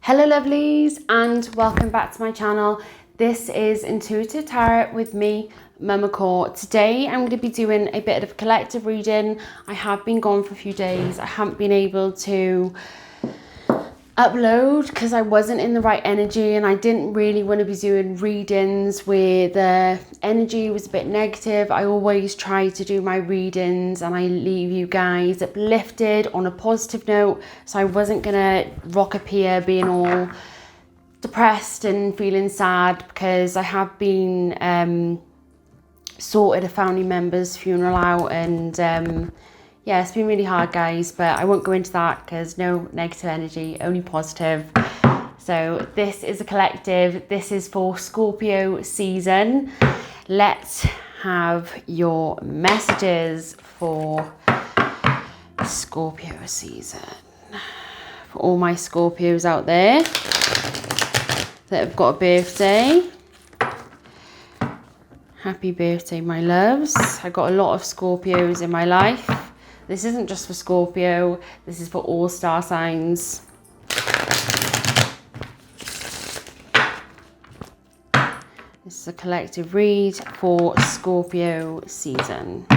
Hello lovelies and welcome back to my channel. This is Intuitive Tarot with me, Momma Core. Today I'm going to be doing a bit of collective reading. I have been gone for a few days. I haven't been able to upload because I wasn't in the right energy, and I didn't really want to be doing readings where the energy was a bit negative. I always try to do my readings and I leave you guys uplifted on a positive note, so I wasn't gonna rock up here being all depressed and feeling sad, because I have been sorted a family member's funeral out, and yeah, it's been really hard, guys, but I won't go into that because no negative energy, only positive. So this is a collective. This is for Scorpio season. Let's have your messages for Scorpio season. For all my Scorpios out there that have got a birthday. Happy birthday, my loves. I got a lot of Scorpios in my life. This isn't just for Scorpio, this is for all star signs. This is a collective read for Scorpio season.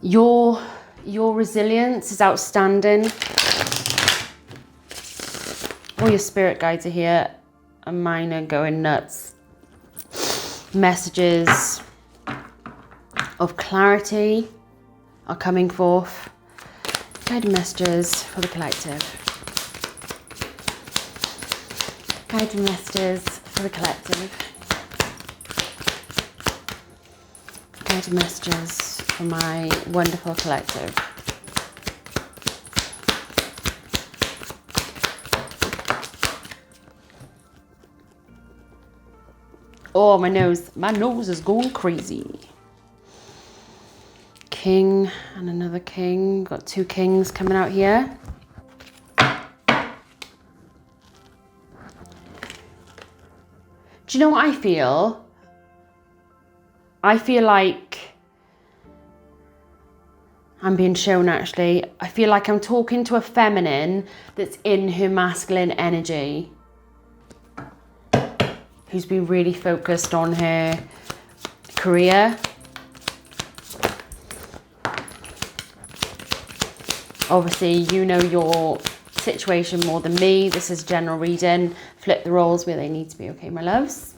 Your resilience is outstanding. All your spirit guides are here, and mine are going nuts. Messages of clarity are coming forth. Guided messages for the collective. Guided messages for the collective. Guided messages for my wonderful collective. Oh, my nose is going crazy. King and another king. Got two kings coming out here. Do you know what I feel? I feel like I'm being shown, actually. I feel like I'm talking to a feminine that's in her masculine energy, who's been really focused on her career. Obviously, you know your situation more than me. This is general reading. Flip the roles where they need to be, okay, my loves?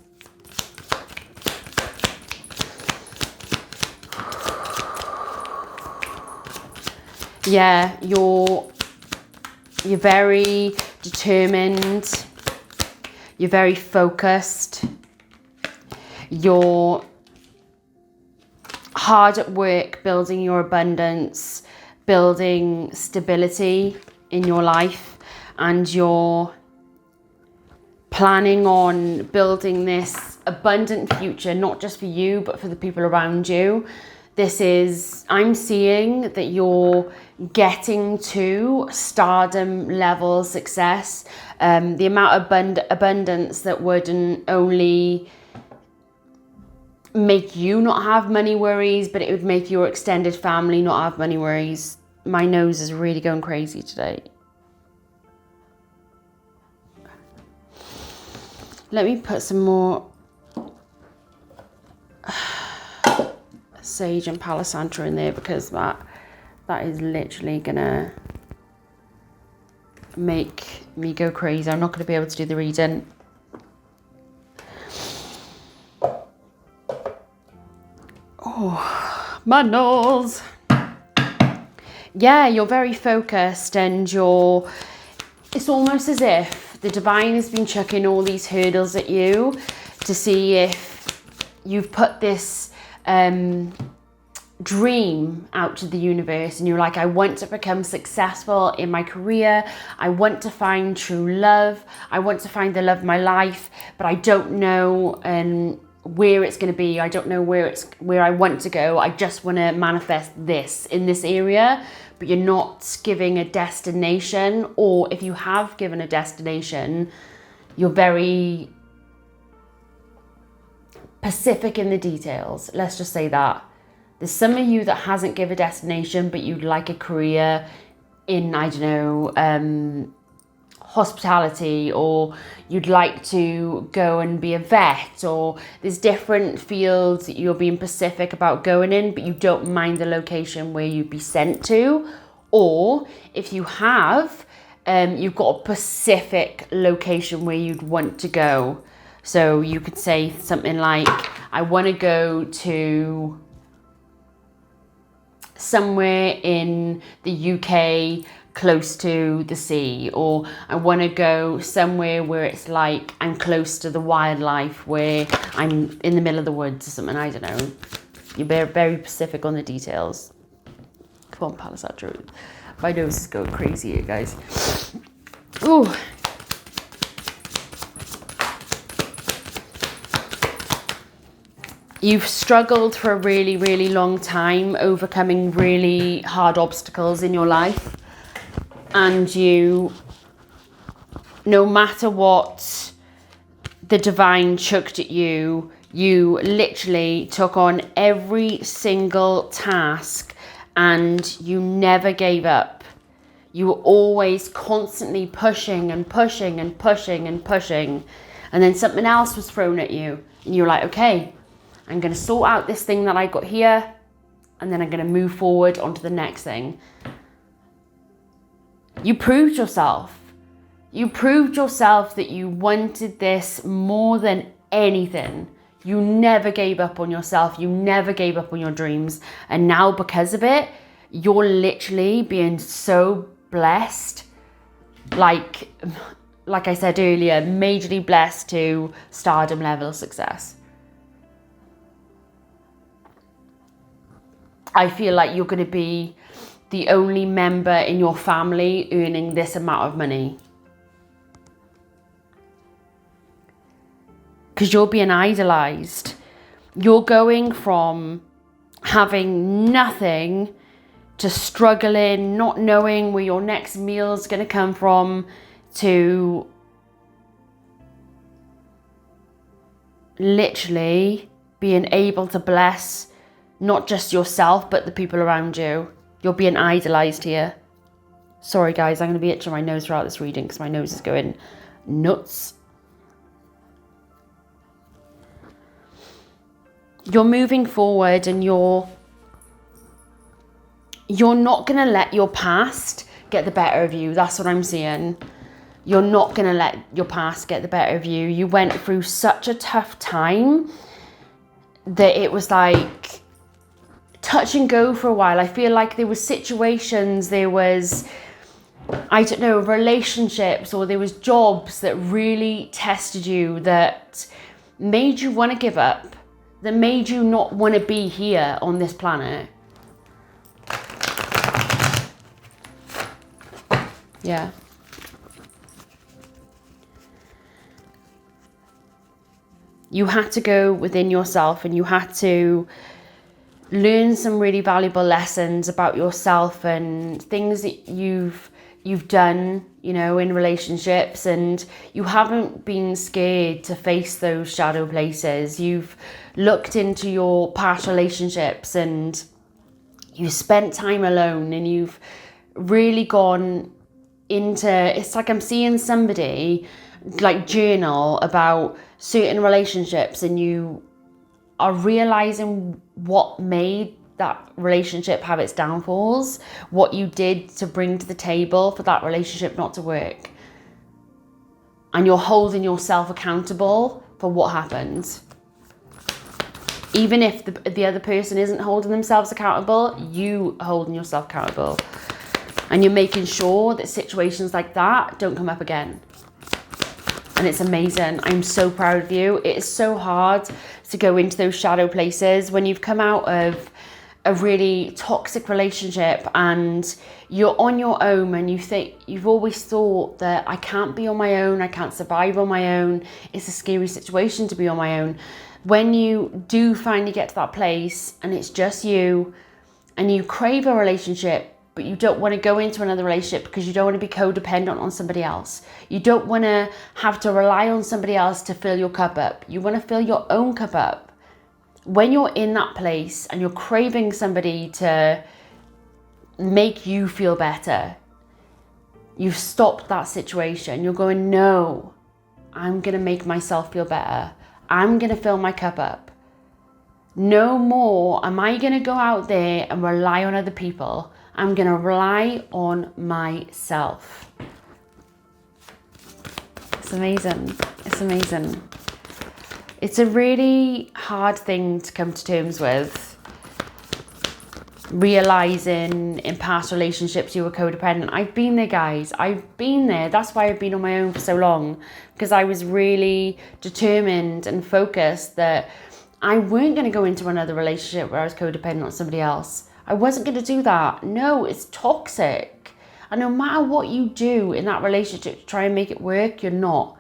Yeah, you're very determined. You're very focused. You're hard at work building your abundance, building stability in your life, and you're planning on building this abundant future, not just for you, but for the people around you. I'm seeing that you're getting to stardom level success. The amount of abundance that wouldn't only make you not have money worries, but it would make your extended family not have money worries. My nose is really going crazy today. Let me put some more sage and palo santo in there, because that is literally gonna make me go crazy. I'm not gonna be able to do the reading. Oh, my nose. Yeah, you're very focused, and it's almost as if the divine has been chucking all these hurdles at you to see if you've put this dream out to the universe, and you're like, I want to become successful in my career. I want to find true love. I want to find the love of my life, but I don't know where it's going to be. I don't know where I want to go. I just want to manifest this in this area, but you're not giving a destination, or if you have given a destination, you're very specific in the details. Let's just say that. There's some of you that hasn't given a destination, but you'd like a career in, I don't know, hospitality, or you'd like to go and be a vet, or there's different fields that you're being specific about going in, but you don't mind the location where you'd be sent to. Or if you have, you've got a specific location where you'd want to go. So you could say something like, I want to go to somewhere in the UK close to the sea, or I want to go somewhere where it's like I'm close to the wildlife, where I'm in the middle of the woods or something. I don't know. You're very, very specific on the details. Come on, Palisade. My nose is going crazy here, guys. Ooh. You've struggled for a really, really long time, overcoming really hard obstacles in your life. And you, no matter what the divine chucked at you, you literally took on every single task and you never gave up. You were always constantly pushing and pushing and pushing and pushing. And then something else was thrown at you. And you're like, okay, I'm going to sort out this thing that I got here, and then I'm going to move forward onto the next thing. You proved yourself. You proved yourself that you wanted this more than anything. You never gave up on yourself. You never gave up on your dreams. And now because of it, you're literally being so blessed. Like I said earlier, majorly blessed to stardom level success. I feel like you're going to be the only member in your family earning this amount of money. Because you're being idolized. You're going from having nothing to struggling, not knowing where your next meal is going to come from, to literally being able to bless not just yourself, but the people around you. You're being idolized here. Sorry guys, I'm going to be itching my nose throughout this reading because my nose is going nuts. You're moving forward and you're not going to let your past get the better of you. That's what I'm seeing. You're not going to let your past get the better of you. You went through such a tough time that it was like touch and go for a while. I feel like there was situations, there was, I don't know, relationships, or there was jobs that really tested you, that made you want to give up, that made you not want to be here on this planet. Yeah. You had to go within yourself and you had to learn some really valuable lessons about yourself and things that you've done, you know, in relationships, and you haven't been scared to face those shadow places. You've looked into your past relationships and you spent time alone, and you've really gone into, it's like I'm seeing somebody like journal about certain relationships, and you are realizing what made that relationship have its downfalls, what you did to bring to the table for that relationship not to work. And you're holding yourself accountable for what happened. Even if the other person isn't holding themselves accountable, you are holding yourself accountable. And you're making sure that situations like that don't come up again. And it's amazing. I'm so proud of you. It is so hard to go into those shadow places when you've come out of a really toxic relationship and you're on your own, and you think, you've always thought that I can't be on my own, I can't survive on my own, it's a scary situation to be on my own. When you do finally get to that place and it's just you, and you crave a relationship, but you don't want to go into another relationship because you don't want to be codependent on somebody else. You don't want to have to rely on somebody else to fill your cup up. You want to fill your own cup up. When you're in that place and you're craving somebody to make you feel better, You've stopped that situation. You're going, no, I'm going to make myself feel better. I'm going to fill my cup up. No more am I going to go out there and rely on other people. I'm going to rely on myself. It's amazing. It's amazing. It's a really hard thing to come to terms with. Realizing in past relationships you were codependent. I've been there, guys. I've been there. That's why I've been on my own for so long, because I was really determined and focused that I weren't going to go into another relationship where I was codependent on somebody else. I wasn't going to do that. No, it's toxic. And no matter what you do in that relationship to try and make it work, you're not.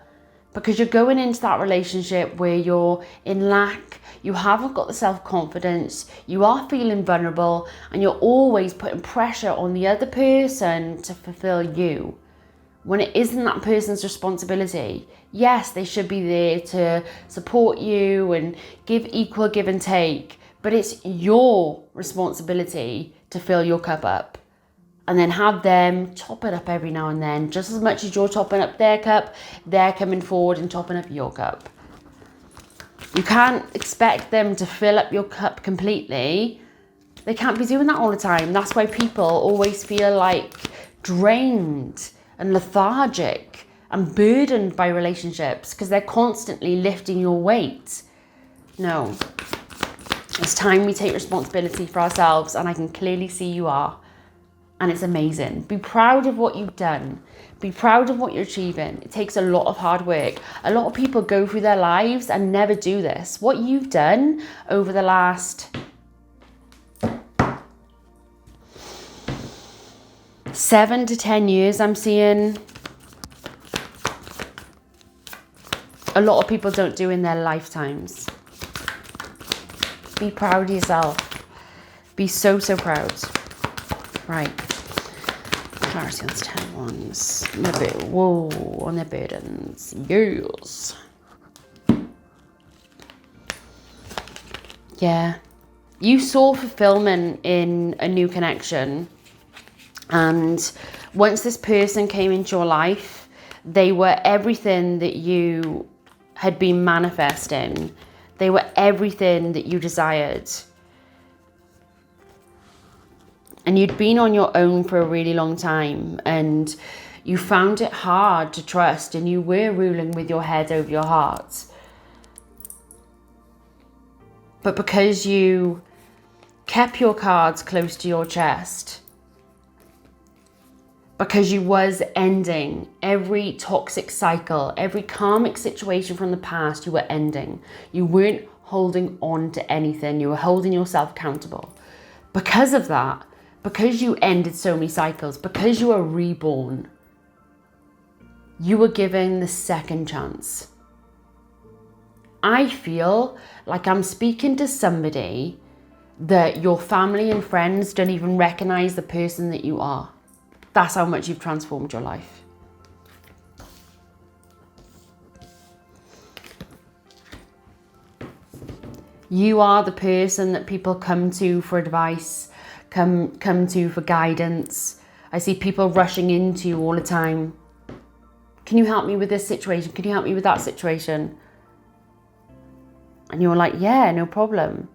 Because you're going into that relationship where you're in lack, you haven't got the self-confidence, you are feeling vulnerable, and you're always putting pressure on the other person to fulfill you, when it isn't that person's responsibility. Yes, they should be there to support you and give equal give and take, but it's your responsibility to fill your cup up. And then have them top it up every now and then, just as much as you're topping up their cup, they're coming forward and topping up your cup. You can't expect them to fill up your cup completely. They can't be doing that all the time. That's why people always feel like drained and lethargic and burdened by relationships, because they're constantly lifting your weight. No. It's time we take responsibility for ourselves, and I can clearly see you are. And it's amazing. Be proud of what you've done. Be proud of what you're achieving. It takes a lot of hard work. A lot of people go through their lives and never do this. What you've done over the last 7 to 10 years, I'm seeing a lot of people don't do in their lifetimes. Be proud of yourself. Be so, so proud. Right. Clarity on the 10 ones. Whoa, on their burdens. Yes. Yeah. You saw fulfillment in a new connection. And once this person came into your life, they were everything that you had been manifesting. They were everything that you desired. And you'd been on your own for a really long time, and you found it hard to trust, and you were ruling with your head over your heart. But because you kept your cards close to your chest, because you was ending every toxic cycle, every karmic situation from the past, you were ending. You weren't holding on to anything. You were holding yourself accountable. Because of that, because you ended so many cycles, because you were reborn, you were given the second chance. I feel like I'm speaking to somebody that your family and friends don't even recognize the person that you are. That's how much you've transformed your life. You are the person that people come to for advice, come to for guidance. I see people rushing into you all the time. Can you help me with this situation? Can you help me with that situation? And you're like, yeah, no problem.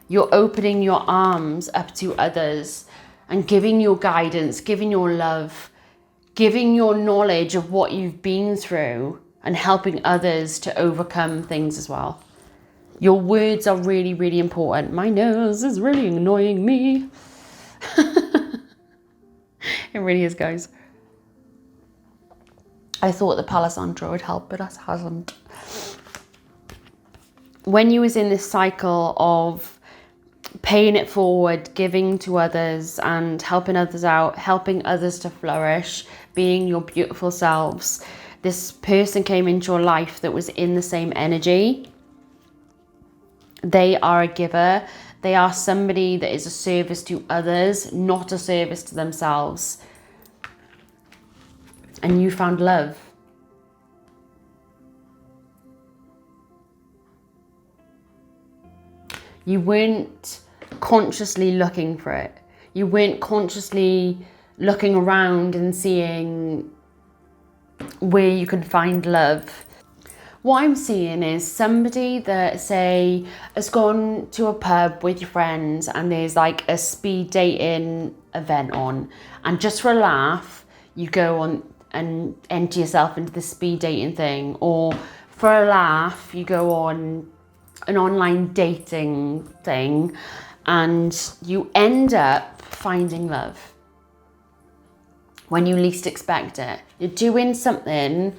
You're opening your arms up to others and giving your guidance, giving your love, giving your knowledge of what you've been through, and helping others to overcome things as well. Your words are really, really important. My nose is really annoying me. It really is, guys. I thought the Palisandro would help, but it hasn't. When you was in this cycle of paying it forward, giving to others and helping others out, helping others to flourish, being your beautiful selves, this person came into your life that was in the same energy. They are a giver. They are somebody that is a service to others, not a service to themselves. And you found love. You weren't consciously looking for it. You weren't consciously looking around and seeing where you can find love. What I'm seeing is somebody that, say, has gone to a pub with your friends and there's like a speed dating event on, and just for a laugh, you go on and enter yourself into the speed dating thing, or for a laugh, you go on an online dating thing and you end up finding love when you least expect it. You're doing something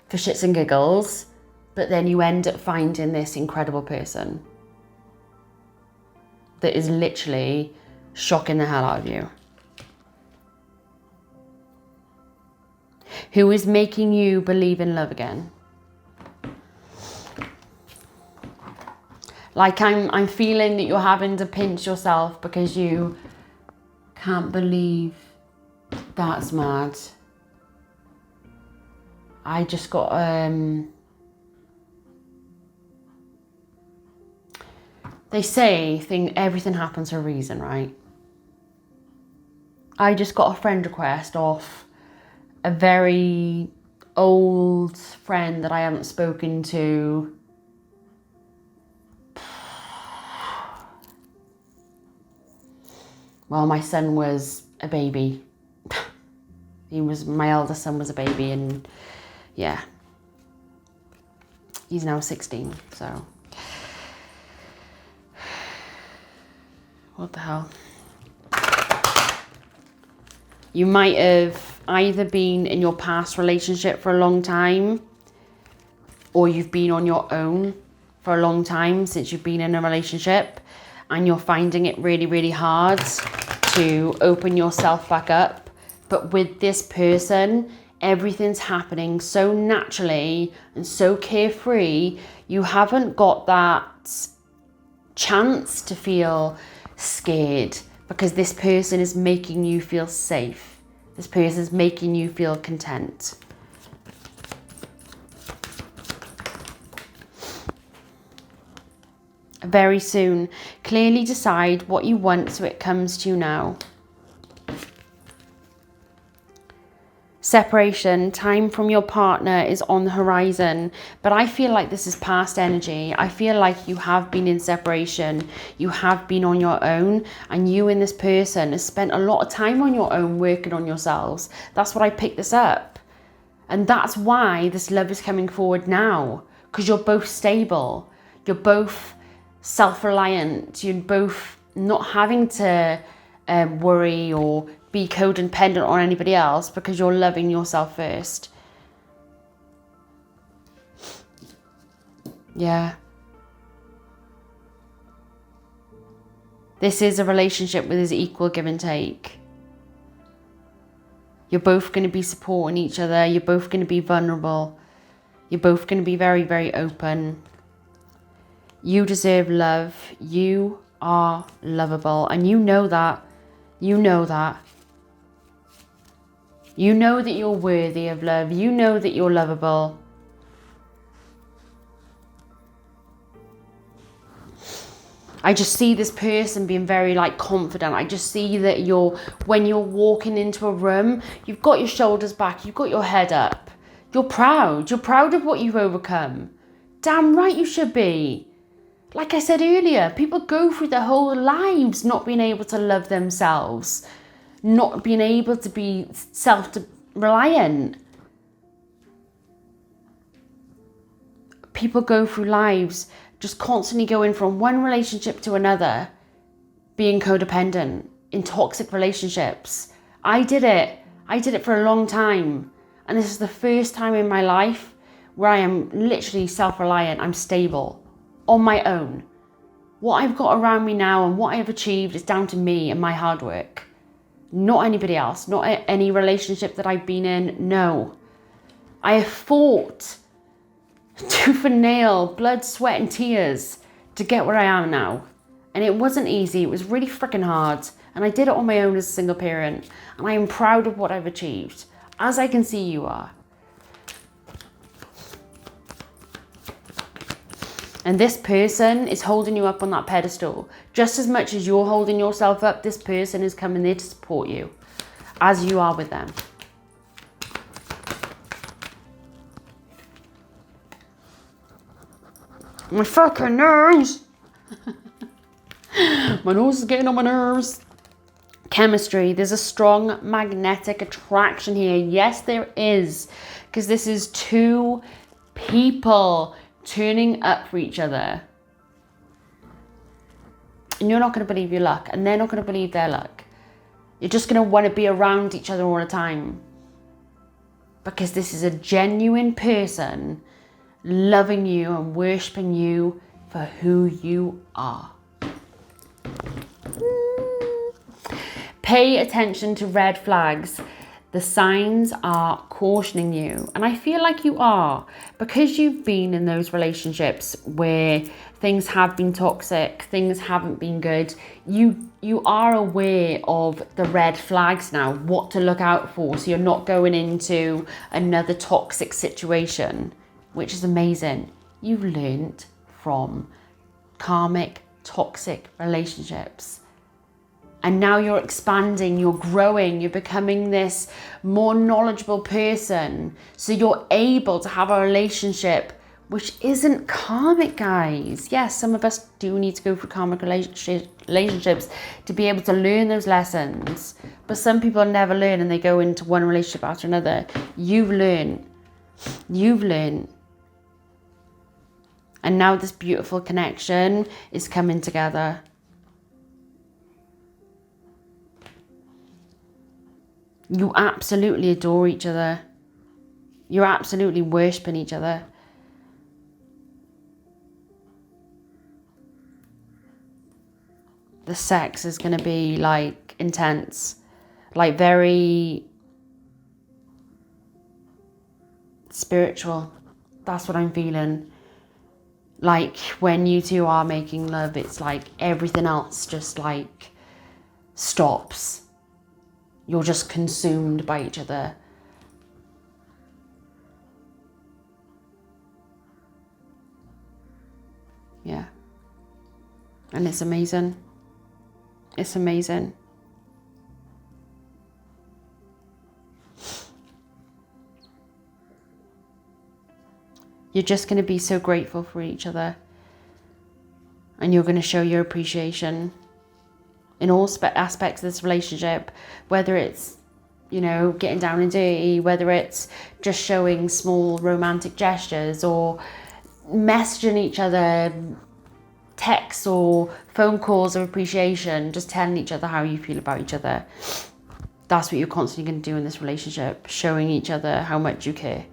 for shits and giggles, but then you end up finding this incredible person that is literally shocking the hell out of you, who is making you believe in love again. Like I'm feeling that you're having to pinch yourself because you can't believe that's mad. I just got they say everything happens for a reason, right? I just got a friend request off a very old friend that I haven't spoken to. Well, my son was a baby. My eldest son was a baby, and yeah. He's now 16, so. What the hell? You might have either been in your past relationship for a long time, or you've been on your own for a long time since you've been in a relationship, and you're finding it really, really hard to open yourself back up. But with this person, everything's happening so naturally and so carefree, you haven't got that chance to feel scared, because this person is making you feel safe. This person is making you feel content. Very soon, clearly decide what you want so it comes to you now. Separation, time from your partner is on the horizon, but I feel like this is past energy. I feel like you have been in separation, you have been on your own, and you and this person have spent a lot of time on your own working on yourselves. That's what I picked this up. And that's why this love is coming forward now, because you're both stable, you're both self-reliant, you're both not having to worry or be codependent on anybody else, because you're loving yourself first. Yeah. This is a relationship with this equal give and take. You're both going to be supporting each other. You're both going to be vulnerable. You're both going to be very, very open. You deserve love. You are lovable. And you know that. You know that. You know that you're worthy of love. You know that you're lovable. I just see this person being very confident. I just see that when you're walking into a room, you've got your shoulders back, you've got your head up. You're proud. You're proud of what you've overcome. Damn right you should be. Like I said earlier, people go through their whole lives not being able to love themselves, not being able to be self-reliant. People go through lives just constantly going from one relationship to another, being codependent, in toxic relationships. I did it. I did it for a long time. And this is the first time in my life where I am literally self-reliant. I'm stable, on my own. What I've got around me now and what I've achieved is down to me and my hard work. Not anybody else, not any relationship that I've been in, no. I have fought tooth and nail, blood, sweat and tears to get where I am now. And it wasn't easy, it was really freaking hard. And I did it on my own as a single parent. And I am proud of what I've achieved, as I can see you are. And this person is holding you up on that pedestal. Just as much as you're holding yourself up, this person is coming there to support you. as you are with them. My fucking nerves. My nose is getting on my nerves. Chemistry. There's a strong magnetic attraction here. Yes, there is. Because this is two people turning up for each other. And you're not going to believe your luck. And they're not going to believe their luck. You're just going to want to be around each other all the time. Because this is a genuine person loving you and worshipping you for who you are. Pay attention to red flags. The signs are cautioning you. And I feel like you are, because you've been in those relationships where things have been toxic, things haven't been good. You are aware of the red flags now, what to look out for. So you're not going into another toxic situation, which is amazing. You've learned from karmic, toxic relationships. And now you're expanding, you're growing, you're becoming this more knowledgeable person. So you're able to have a relationship which isn't karmic, guys. Yes, some of us do need to go through karmic relationships to be able to learn those lessons. But some people never learn and they go into one relationship after another. You've learned. You've learned. And now this beautiful connection is coming together. You absolutely adore each other. You're absolutely worshipping each other. The sex is going to be like intense, like very spiritual. That's what I'm feeling. Like when you two are making love, it's like everything else just like stops. You're just consumed by each other. Yeah. And it's amazing. It's amazing. You're just going to be so grateful for each other. And you're going to show your appreciation in all aspects of this relationship, whether it's, you know, getting down and dirty, whether it's just showing small romantic gestures or messaging each other, texts or phone calls of appreciation, just telling each other how you feel about each other. That's what you're constantly going to do in this relationship, showing each other how much you care,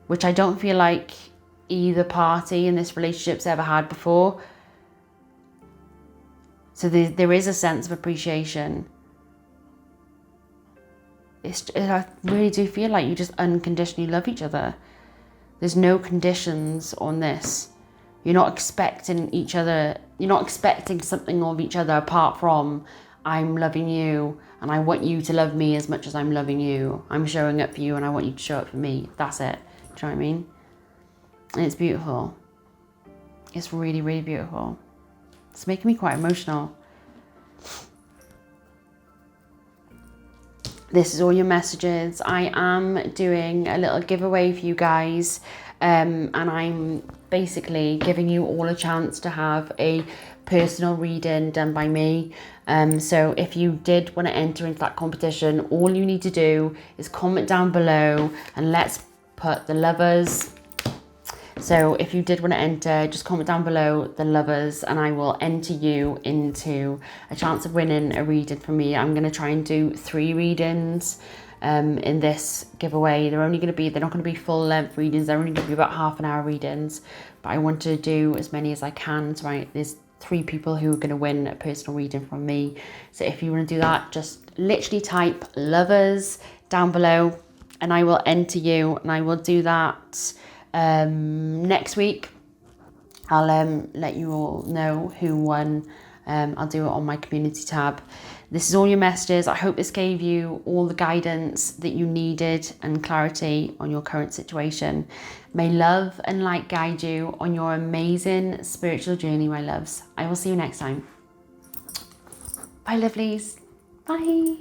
which I don't feel like either party in this relationship's ever had before. So there is a sense of appreciation. I really do feel like you just unconditionally love each other. There's no conditions on this. You're not expecting each other. You're not expecting something of each other apart from, I'm loving you and I want you to love me as much as I'm loving you. I'm showing up for you and I want you to show up for me. That's it. Do you know what I mean? And it's beautiful. It's really, really beautiful. It's making me quite emotional. This is all your messages. I am doing a little giveaway for you guys. And I'm basically giving you all a chance to have a personal reading done by me. So if you did want to enter into that competition, all you need to do is comment down below and let's put the lovers. So if you did want to enter, just comment down below the lovers and I will enter you into a chance of winning a reading from me. I'm going to try and do 3 readings in this giveaway. They're not going to be full length readings. They're only going to be about half an hour readings, but I want to do as many as I can. So there's 3 people who are going to win a personal reading from me. So if you want to do that, just literally type lovers down below and I will enter you, and I will do that next week. I'll let you all know who won. I'll do it on my community tab. This is all your messages. I hope this gave you all the guidance that you needed and clarity on your current situation. May love and light guide you on your amazing spiritual journey, my loves. I will see you next time. Bye, lovelies. Bye.